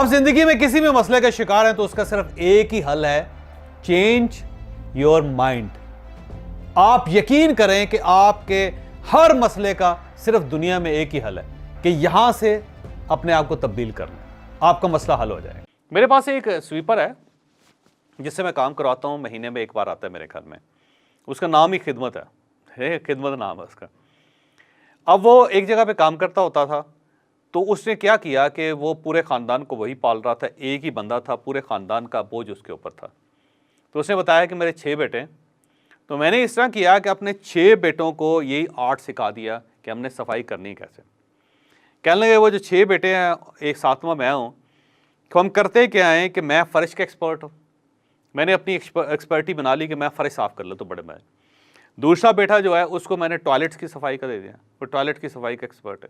आप जिंदगी में किसी भी मसले का शिकार हैं तो उसका सिर्फ एक ही हल है, चेंज योर माइंड। आप यकीन करें कि आपके हर मसले का सिर्फ दुनिया में एक ही हल है कि यहां से अपने आप को तब्दील कर लें, आपका मसला हल हो जाएगा। मेरे पास एक स्वीपर है जिससे मैं काम करवाता हूं, महीने में एक बार आता है मेरे घर में। उसका नाम ही खिदमत है, खिदमत नाम है उसका। अब वो एक जगह पे काम करता होता था, तो उसने क्या किया कि वो पूरे ख़ानदान को वही पाल रहा था। एक ही बंदा था, पूरे ख़ानदान का बोझ उसके ऊपर था। तो उसने बताया कि मेरे 6 बेटे हैं। तो मैंने इस तरह किया कि अपने 6 बेटों को यही आर्ट सिखा दिया कि हमने सफाई करनी कैसे। कहने लगे वो जो 6 बेटे हैं, एक 7वां मैं हूँ, तो हम करते क्या हैं कि मैं फ़र्श का एक्सपर्ट हूँ। मैंने अपनी एक्सपर्टी बना ली कि मैं फ़र्श साफ़ कर लेता हूँ बड़े मैं। दूसरा बेटा जो है उसको मैंने टॉयलेट्स की सफाई का दे दिया, वो टॉयलेट की सफाई का एक्सपर्ट है।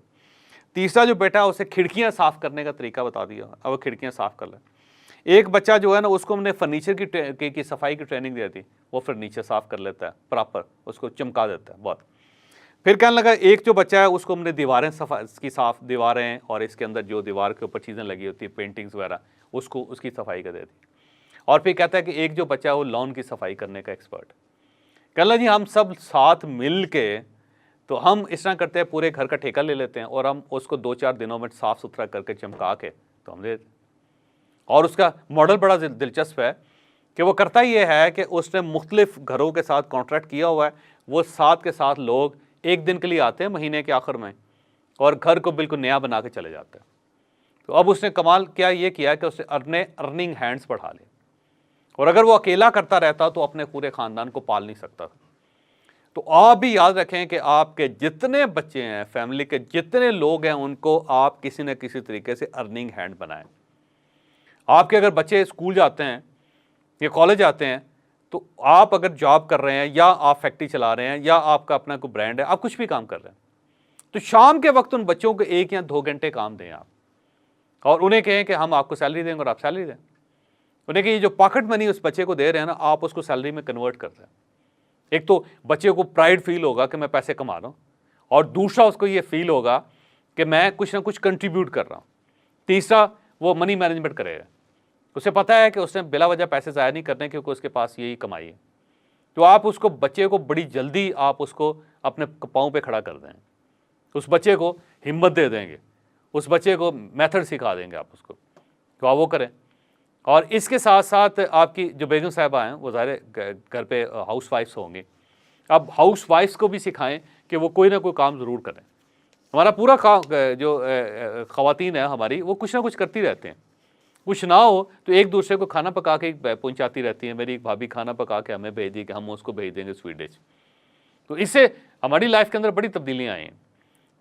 तीसरा जो बेटा है उसे खिड़कियाँ साफ़ करने का तरीका बता दिया, अब वो खिड़कियाँ साफ़ कर ले। एक बच्चा जो है ना, उसको हमने फर्नीचर की सफाई की ट्रेनिंग दी थी, वो फर्नीचर साफ़ कर लेता है प्रॉपर, उसको चमका देता है बहुत। फिर कहने लगा एक जो बच्चा है उसको हमने दीवारें साफ़ दीवारें और इसके अंदर जो दीवार के ऊपर चीज़ें लगी होती है, पेंटिंग्स वगैरह, उसको उसकी सफाई कर दे दी। और फिर कहता है कि एक जो बच्चा है वो लॉन की सफाई करने का एक्सपर्ट। कहने लगा जी हम सब साथ मिल के तो हम इस तरह करते हैं, पूरे घर का ठेका ले लेते हैं और हम उसको 2-4 दिनों में साफ़ सुथरा करके चमका के तो हम दे देते। और उसका मॉडल बड़ा दिलचस्प है कि वो करता ये है कि उसने मुख्तलिफ घरों के साथ कॉन्ट्रैक्ट किया हुआ है। वो 7 के 7 लोग एक दिन के लिए आते हैं महीने के आखिर में और घर को बिल्कुल नया बना के चले जाते हैं। तो अब उसने कमाल क्या ये किया कि उसने अपने अर्निंग हैंड्स बढ़ा लिए, और अगर वो अकेला करता रहता तो अपने पूरे ख़ानदान को पाल नहीं सकता था। तो आप भी याद रखें कि आपके जितने बच्चे हैं, फैमिली के जितने लोग हैं, उनको आप किसी न किसी तरीके से अर्निंग हैंड बनाएं। आपके अगर बच्चे स्कूल जाते हैं या कॉलेज जाते हैं, तो आप अगर जॉब कर रहे हैं या आप फैक्ट्री चला रहे हैं या आपका अपना कोई ब्रांड है, आप कुछ भी काम कर रहे हैं, तो शाम के वक्त उन बच्चों को 1 या 2 घंटे काम दें आप, और उन्हें कहें कि हम आपको सैलरी देंगे और आप सैलरी दें। उन्हें कि ये जो पॉकेट मनी उस बच्चे को दे रहे हैं ना, आप उसको सैलरी में कन्वर्ट कर दें। एक तो बच्चे को प्राइड फील होगा कि मैं पैसे कमा रहा हूँ, और दूसरा उसको ये फील होगा कि मैं कुछ ना कुछ कंट्रीब्यूट कर रहा हूँ। तीसरा वो मनी मैनेजमेंट करेगा, उसे पता है कि उसने बिला वजह पैसे ज़ाया नहीं करने क्योंकि उसके पास यही कमाई है। तो आप उसको बच्चे को बड़ी जल्दी आप उसको अपने पाँव पे खड़ा कर दें, उस बच्चे को हिम्मत दे देंगे, उस बच्चे को मेथड सिखा देंगे आप उसको, तो आप वो करें। और इसके साथ साथ आपकी जो बेगम साहिबा हैं वो ज़ाहिर घर पे हाउस वाइफ्स होंगी, अब हाउस वाइफ्स को भी सिखाएं कि वो कोई ना कोई काम ज़रूर करें। हमारा पूरा काम जो ख़वातीन है हमारी, वो कुछ ना कुछ करती रहते हैं, कुछ ना हो तो एक दूसरे को खाना पका के पहुँचाती रहती हैं। मेरी एक भाभी खाना पका के हमें भेज दी कि हम उसको भेज देंगे स्वीट डिश। तो इससे हमारी लाइफ के अंदर बड़ी तब्दीलियाँ आई हैं।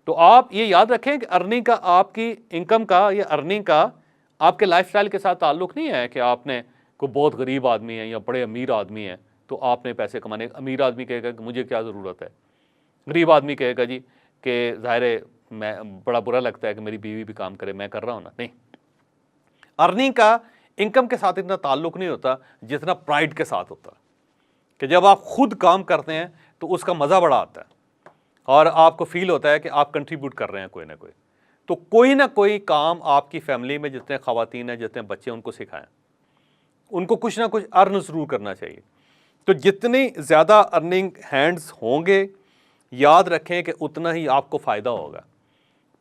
तो आप ये याद रखें कि अर्निंग का, आपकी इनकम का या अर्निंग का आपके लाइफस्टाइल के साथ ताल्लुक़ नहीं है कि आपने कोई बहुत गरीब आदमी है या बड़े अमीर आदमी है तो आपने पैसे कमाने। अमीर आदमी कहेगा कि मुझे क्या ज़रूरत है, गरीब आदमी कहेगा जी कि ज़ाहिर है मैं बड़ा बुरा लगता है कि मेरी बीवी भी काम करे, मैं कर रहा हूँ ना। नहीं, अर्निंग का इनकम के साथ इतना ताल्लुक़ नहीं होता जितना प्राइड के साथ होता है कि जब आप खुद काम करते हैं तो उसका मज़ा बड़ा आता है और आपको फील होता है कि आप कंट्रीब्यूट कर रहे हैं कोई ना कोई। तो कोई ना कोई काम आपकी फैमिली में जितने ख़वातीन हैं, जितने बच्चे, उनको सिखाएं, उनको कुछ ना कुछ अर्न ज़रूर करना चाहिए। तो जितनी ज़्यादा अर्निंग हैंड्स होंगे, याद रखें कि उतना ही आपको फ़ायदा होगा।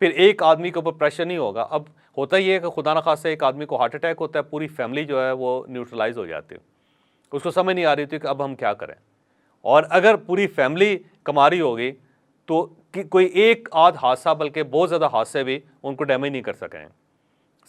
फिर एक आदमी के ऊपर प्रेशर नहीं होगा। अब होता ही है कि खुदा न खास्ता एक आदमी को हार्ट अटैक होता है, पूरी फैमिली जो है वो न्यूट्रलाइज हो जाती है, उसको समझ नहीं आ रही थी कि अब हम क्या करें। और अगर पूरी फैमिली कमा रही होगी तो कि कोई एक आध हादसा, बल्कि बहुत ज़्यादा हादसे भी उनको डैमेज नहीं कर सकें,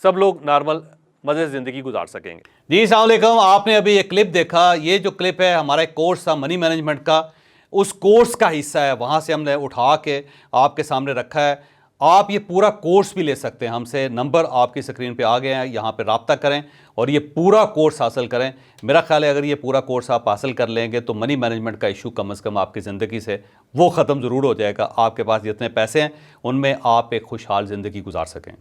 सब लोग नॉर्मल मज़े से ज़िंदगी गुजार सकेंगे। जी अस्सलाम वालेकुम। आपने अभी ये क्लिप देखा, ये जो क्लिप है हमारा एक कोर्स था मनी मैनेजमेंट का, उस कोर्स का हिस्सा है, वहाँ से हमने उठा के आपके सामने रखा है। आप ये पूरा कोर्स भी ले सकते हैं हमसे, नंबर आपकी स्क्रीन पे आ गए हैं, यहाँ पे रब्ता करें और ये पूरा कोर्स हासिल करें। मेरा ख्याल है अगर ये पूरा कोर्स आप हासिल कर लेंगे तो मनी मैनेजमेंट का इशू कम से कम आपकी ज़िंदगी से वो ख़त्म ज़रूर हो जाएगा। आपके पास जितने पैसे हैं उनमें आप एक खुशहाल ज़िंदगी गुजार सकें।